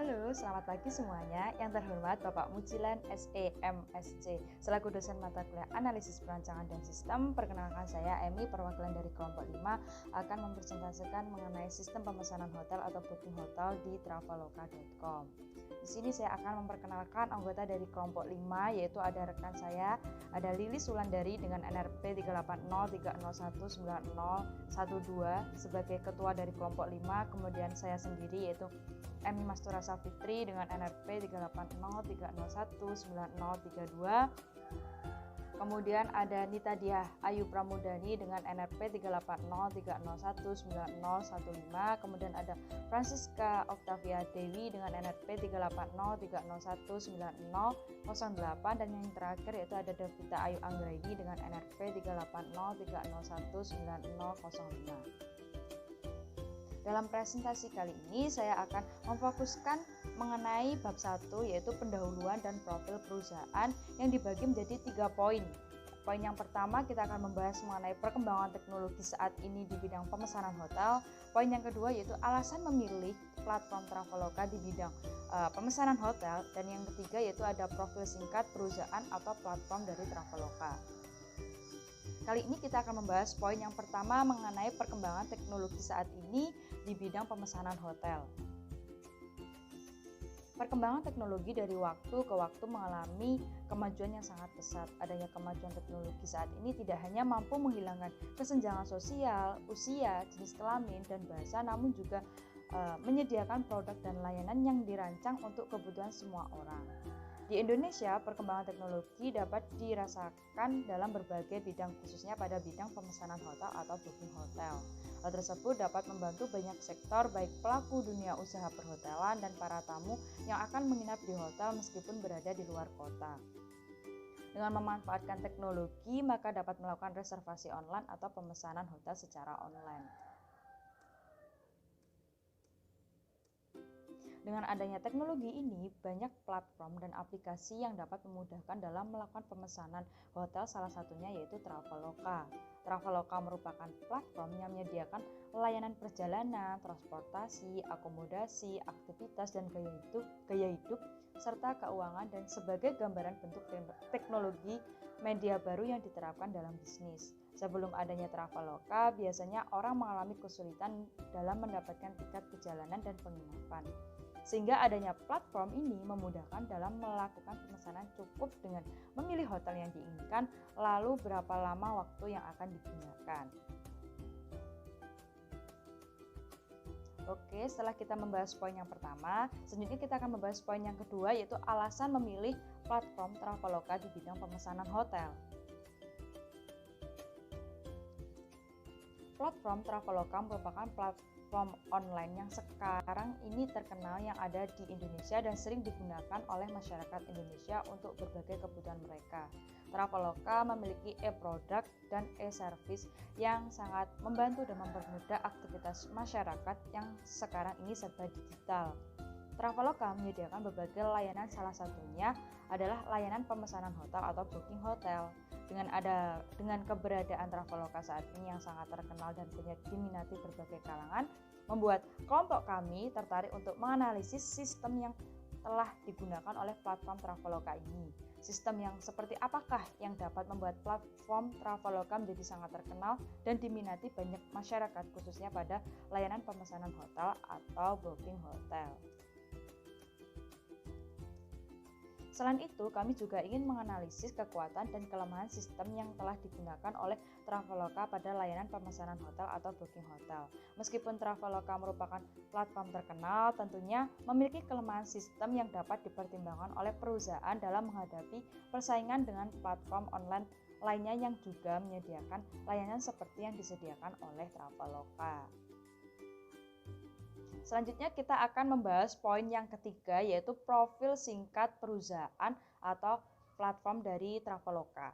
Halo, selamat pagi semuanya. Yang terhormat Bapak Mujilan SEMSC, selaku dosen mata kuliah Analisis Perancangan dan Sistem. Perkenalkan, saya Emi, perwakilan dari kelompok 5, akan mempresentasikan mengenai sistem pemesanan hotel atau booking hotel di traveloka.com. Di sini saya akan memperkenalkan anggota dari kelompok 5, yaitu ada rekan saya, ada Lilis Wulandari dengan NRP 38030190012 sebagai ketua dari kelompok 5, kemudian saya sendiri yaitu Emi Mastura Safitri dengan NRP 38030190032. Kemudian ada Nita Diah Ayu Pramudani dengan NRP 38030190015. Kemudian ada Francisca Octavia Dewi dengan NRP 38030190008. Dan yang terakhir yaitu ada Davita Ayu Anggraini dengan NRP 38030190005. Dalam presentasi kali ini saya akan memfokuskan mengenai bab 1, yaitu pendahuluan dan profil perusahaan, yang dibagi menjadi 3 poin. Poin yang pertama kita akan membahas mengenai perkembangan teknologi saat ini di bidang pemesanan hotel. Poin yang kedua yaitu alasan memilih platform Traveloka di bidang pemesanan hotel. Dan yang ketiga yaitu ada profil singkat perusahaan atau platform dari Traveloka. Kali ini kita akan membahas poin yang pertama mengenai perkembangan teknologi saat ini di bidang pemesanan hotel. Perkembangan teknologi dari waktu ke waktu mengalami kemajuan yang sangat pesat. Adanya kemajuan teknologi saat ini tidak hanya mampu menghilangkan kesenjangan sosial, usia, jenis kelamin, dan bahasa, namun juga menyediakan produk dan layanan yang dirancang untuk kebutuhan semua orang. Di Indonesia, perkembangan teknologi dapat dirasakan dalam berbagai bidang, khususnya pada bidang pemesanan hotel atau booking hotel. Hal tersebut dapat membantu banyak sektor, baik pelaku dunia usaha perhotelan dan para tamu yang akan menginap di hotel meskipun berada di luar kota. Dengan memanfaatkan teknologi, maka dapat melakukan reservasi online atau pemesanan hotel secara online. Dengan adanya teknologi ini, banyak platform dan aplikasi yang dapat memudahkan dalam melakukan pemesanan hotel, salah satunya yaitu Traveloka. Traveloka merupakan platform yang menyediakan layanan perjalanan, transportasi, akomodasi, aktivitas, dan gaya hidup, serta keuangan, dan sebagai gambaran bentuk teknologi media baru yang diterapkan dalam bisnis. Sebelum adanya Traveloka, biasanya orang mengalami kesulitan dalam mendapatkan tiket perjalanan dan penginapan. Sehingga adanya platform ini memudahkan dalam melakukan pemesanan, cukup dengan memilih hotel yang diinginkan, lalu berapa lama waktu yang akan digunakan. Oke, setelah kita membahas poin yang pertama, selanjutnya kita akan membahas poin yang kedua, yaitu alasan memilih platform Traveloka di bidang pemesanan hotel. Platform Traveloka merupakan platform online yang sekarang ini terkenal yang ada di Indonesia dan sering digunakan oleh masyarakat Indonesia untuk berbagai kebutuhan mereka. Traveloka memiliki e-product dan e-service yang sangat membantu dan mempermudah aktivitas masyarakat yang sekarang ini serba digital. Traveloka menyediakan berbagai layanan, salah satunya adalah layanan pemesanan hotel atau booking hotel. Dengan keberadaan Traveloka saat ini yang sangat terkenal dan punya diminati berbagai kalangan, membuat kelompok kami tertarik untuk menganalisis sistem yang telah digunakan oleh platform Traveloka ini. Sistem yang seperti apakah yang dapat membuat platform Traveloka menjadi sangat terkenal dan diminati banyak masyarakat, khususnya pada layanan pemesanan hotel atau booking hotel. Selain itu, kami juga ingin menganalisis kekuatan dan kelemahan sistem yang telah digunakan oleh Traveloka pada layanan pemesanan hotel atau booking hotel. Meskipun Traveloka merupakan platform terkenal, tentunya memiliki kelemahan sistem yang dapat dipertimbangkan oleh perusahaan dalam menghadapi persaingan dengan platform online lainnya yang juga menyediakan layanan seperti yang disediakan oleh Traveloka. Selanjutnya kita akan membahas poin yang ketiga, yaitu profil singkat perusahaan atau platform dari Traveloka.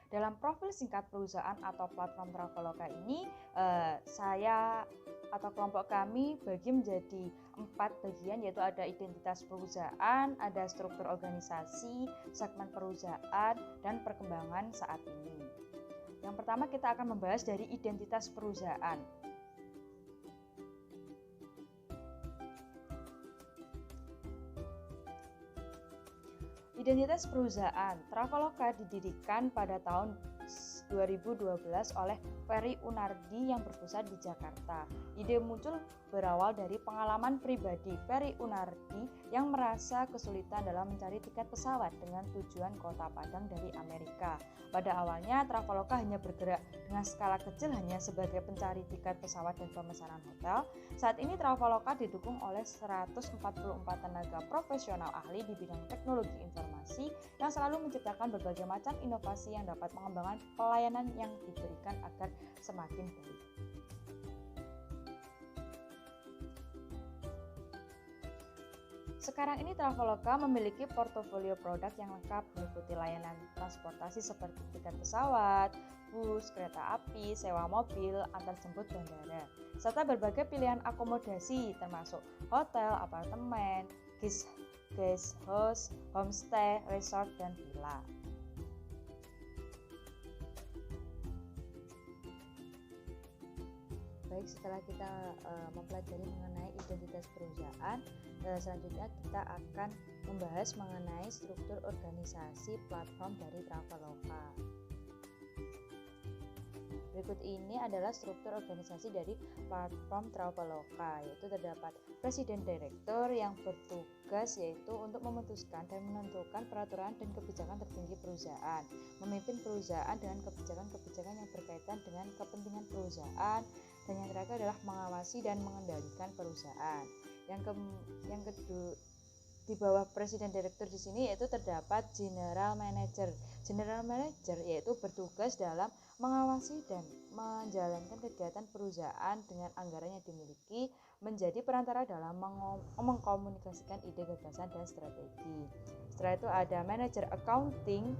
Dalam profil singkat perusahaan atau platform Traveloka ini, saya atau kelompok kami bagi menjadi 4 bagian, yaitu ada identitas perusahaan, ada struktur organisasi, segmen perusahaan, dan perkembangan saat ini. Yang pertama kita akan membahas dari identitas perusahaan. Identitas perusahaan, Traveloka didirikan pada tahun 2012 oleh Ferry Unardi yang berpusat di Jakarta. Ide muncul berawal dari pengalaman pribadi Ferry Unardi yang merasa kesulitan dalam mencari tiket pesawat dengan tujuan Kota Padang dari Amerika. Pada awalnya Traveloka hanya bergerak dengan skala kecil hanya sebagai pencari tiket pesawat dan pemesanan hotel. Saat ini Traveloka didukung oleh 144 tenaga profesional ahli di bidang teknologi informasi yang selalu menciptakan berbagai macam inovasi yang dapat mengembangkan pelayanan yang diberikan agar semakin baik. Sekarang ini Traveloka memiliki portofolio produk yang lengkap meliputi layanan transportasi seperti tiket pesawat, bus, kereta api, sewa mobil, antar jemput bandara, serta berbagai pilihan akomodasi termasuk hotel, apartemen, guest house, homestay, resort, dan villa. Baik, setelah kita mempelajari mengenai identitas perusahaan, selanjutnya kita akan membahas mengenai struktur organisasi platform dari Traveloka. Berikut ini adalah struktur organisasi dari platform Traveloka, yaitu terdapat presiden direktur yang bertugas yaitu untuk memutuskan dan menentukan peraturan dan kebijakan tertinggi perusahaan, memimpin perusahaan dengan kebijakan-kebijakan yang berkaitan dengan kepentingan perusahaan, dan yang terakhir adalah mengawasi dan mengendalikan perusahaan. Yang kedua, di bawah presiden direktur di sini yaitu terdapat general manager. General manager yaitu bertugas dalam mengawasi dan menjalankan kegiatan perusahaan dengan anggaran yang dimiliki, menjadi perantara dalam mengkomunikasikan ide, gagasan, dan strategi. Setelah itu ada manajer accounting,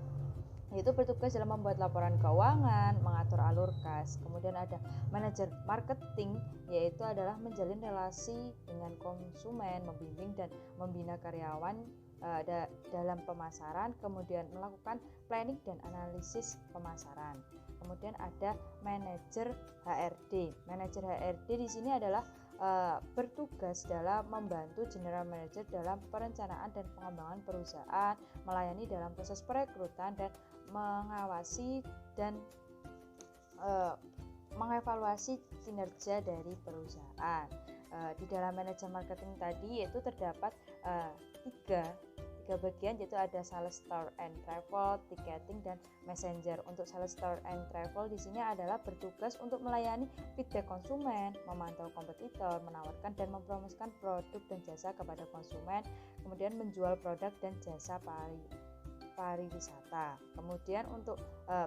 yaitu bertugas dalam membuat laporan keuangan, mengatur alur kas. Kemudian ada manajer marketing, yaitu adalah menjalin relasi dengan konsumen, membimbing dan membina karyawan dalam pemasaran, kemudian melakukan planning dan analisis pemasaran. Kemudian ada manajer HRD. Manajer HRD di sini adalah bertugas dalam membantu general manager dalam perencanaan dan pengembangan perusahaan, melayani dalam proses perekrutan dan mengawasi dan mengevaluasi kinerja dari perusahaan. Di dalam manajer marketing tadi yaitu terdapat tiga bagian, yaitu ada sales, store and travel, ticketing, dan messenger. Untuk sales, store and travel di sini adalah bertugas untuk melayani feedback konsumen, memantau kompetitor, menawarkan dan mempromosikan produk dan jasa kepada konsumen, kemudian menjual produk dan jasa pariwisata. Kemudian untuk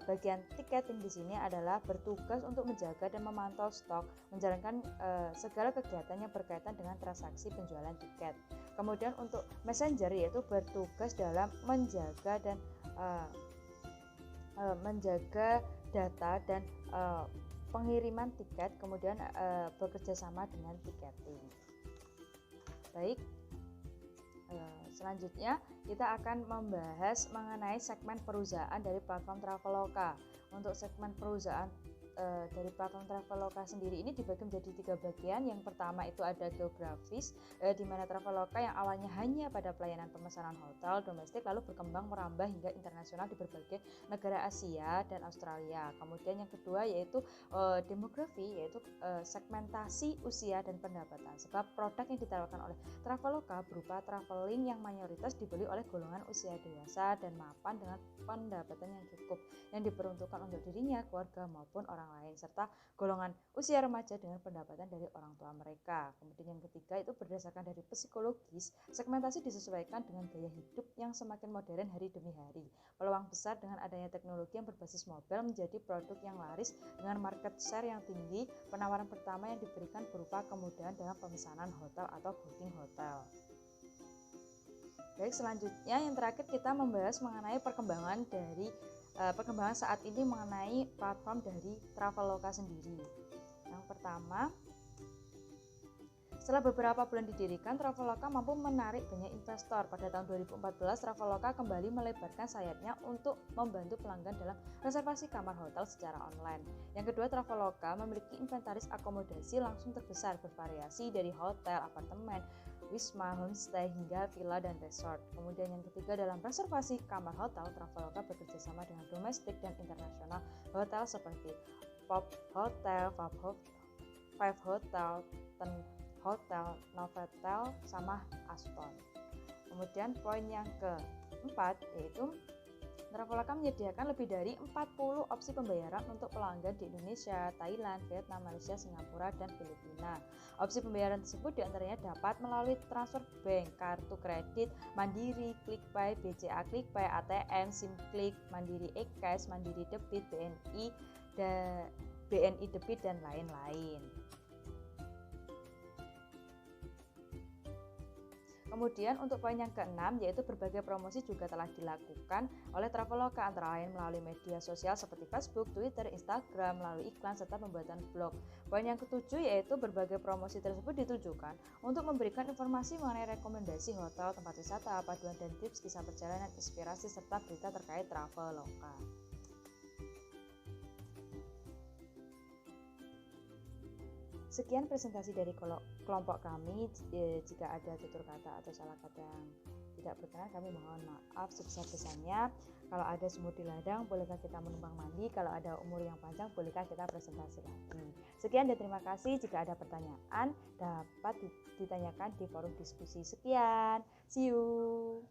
bagian tiketing di sini adalah bertugas untuk menjaga dan memantau stok, menjalankan segala kegiatan yang berkaitan dengan transaksi penjualan tiket. Kemudian untuk messenger yaitu bertugas dalam menjaga dan menjaga data dan pengiriman tiket, kemudian bekerja sama dengan tiketing. Baik. Selanjutnya kita akan membahas mengenai segmen perusahaan dari platform Traveloka. Untuk segmen perusahaan dari platform Traveloka sendiri ini dibagi menjadi 3 bagian. Yang pertama itu ada geografis, di mana Traveloka yang awalnya hanya pada pelayanan pemesanan hotel domestik lalu berkembang merambah hingga internasional di berbagai negara Asia dan Australia. Kemudian yang kedua yaitu demografi, yaitu segmentasi usia dan pendapatan. Sebab produk yang ditawarkan oleh Traveloka berupa traveling yang mayoritas dibeli oleh golongan usia dewasa dan mapan dengan pendapatan yang cukup, yang diperuntukkan untuk dirinya, keluarga maupun orang lain, serta golongan usia remaja dengan pendapatan dari orang tua mereka. Kemudian yang ketiga itu berdasarkan dari psikologis, segmentasi disesuaikan dengan gaya hidup yang semakin modern hari demi hari. Peluang besar dengan adanya teknologi yang berbasis mobile menjadi produk yang laris dengan market share yang tinggi. Penawaran pertama yang diberikan berupa kemudahan dalam pemesanan hotel atau booking hotel. Baik, selanjutnya yang terakhir kita membahas mengenai perkembangan saat ini mengenai platform dari Traveloka sendiri. Yang pertama, Setelah beberapa bulan didirikan, Traveloka mampu menarik banyak investor. Pada tahun 2014, Traveloka kembali melebarkan sayapnya untuk membantu pelanggan dalam reservasi kamar hotel secara online. Yang kedua, Traveloka memiliki inventaris akomodasi langsung terbesar, bervariasi dari hotel, apartemen, wisma, homestay, hingga villa dan resort. Kemudian yang ketiga, dalam reservasi kamar hotel, Traveloka bekerjasama dengan domestik dan internasional hotel seperti Pop Hotel, Five Hotel, Ten Hotel, Novotel, sama Aston. Kemudian poin yang keempat yaitu Traveloka menyediakan lebih dari 40 opsi pembayaran untuk pelanggan di Indonesia, Thailand, Vietnam, Malaysia, Singapura, dan Filipina. Opsi pembayaran tersebut diantaranya dapat melalui transfer bank, kartu kredit, Mandiri, QlikPay, BCA QlikPay, ATM, SimKlik, Mandiri eCash, Mandiri Debit, BNI Debit, dan lain-lain. Kemudian untuk poin yang keenam yaitu berbagai promosi juga telah dilakukan oleh Traveloka antara lain melalui media sosial seperti Facebook, Twitter, Instagram, melalui iklan serta pembuatan blog. Poin yang ketujuh yaitu berbagai promosi tersebut ditujukan untuk memberikan informasi mengenai rekomendasi hotel, tempat wisata, paduan dan tips, kisah perjalanan, inspirasi serta berita terkait Traveloka. Sekian presentasi dari kelompok kami. Jika ada tutur kata atau salah kata yang tidak berkenan, kami mohon maaf sebesar-besarnya. Kalau ada semut di ladang, bolehkah kita menumpang mandi? Kalau ada umur yang panjang, bolehkah kita presentasi lagi? Sekian dan terima kasih. Jika ada pertanyaan, dapat ditanyakan di forum diskusi. Sekian, see you.